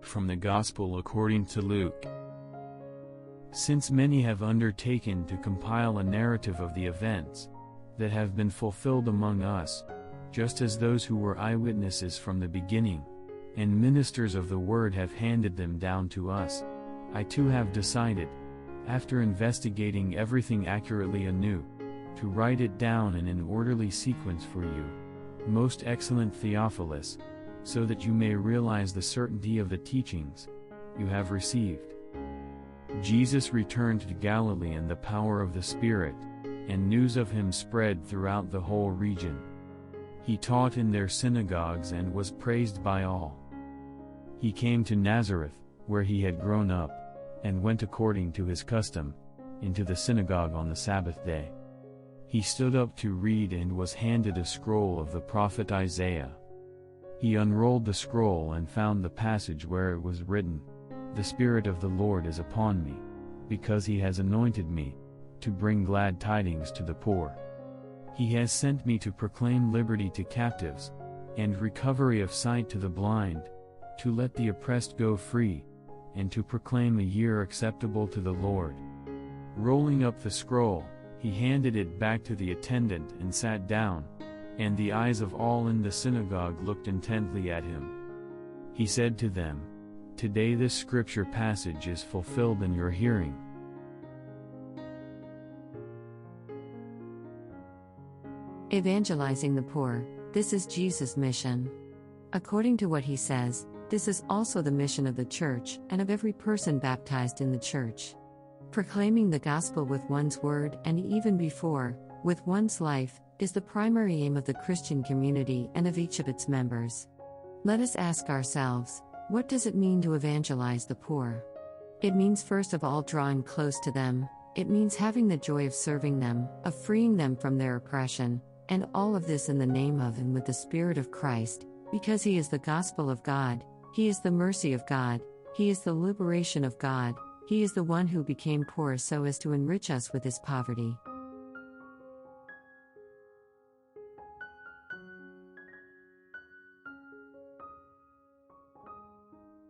from the Gospel according to Luke. Since many have undertaken to compile a narrative of the events that have been fulfilled among us, just as those who were eyewitnesses from the beginning, and ministers of the word have handed them down to us, I too have decided, after investigating everything accurately anew, to write it down in an orderly sequence for you, most excellent Theophilus, so that you may realize the certainty of the teachings you have received. Jesus returned to Galilee in the power of the Spirit, and news of him spread throughout the whole region. He taught in their synagogues and was praised by all. He came to Nazareth, where he had grown up, and went according to his custom into the synagogue on the Sabbath day. He stood up to read and was handed a scroll of the prophet Isaiah. He unrolled the scroll and found the passage where it was written, "The Spirit of the Lord is upon me, because he has anointed me to bring glad tidings to the poor. He has sent me to proclaim liberty to captives, and recovery of sight to the blind, to let the oppressed go free, and to proclaim a year acceptable to the Lord." Rolling up the scroll, he handed it back to the attendant and sat down, and the eyes of all in the synagogue looked intently at him. He said to them, "Today this scripture passage is fulfilled in your hearing." Evangelizing the poor, this is Jesus' mission. According to what he says, this is also the mission of the Church and of every person baptized in the Church. Proclaiming the gospel with one's word and even before, with one's life, is the primary aim of the Christian community and of each of its members. Let us ask ourselves, what does it mean to evangelize the poor? It means first of all drawing close to them, it means having the joy of serving them, of freeing them from their oppression, and all of this in the name of and with the Spirit of Christ, because He is the gospel of God, He is the mercy of God, He is the liberation of God, He is the one who became poor so as to enrich us with His poverty.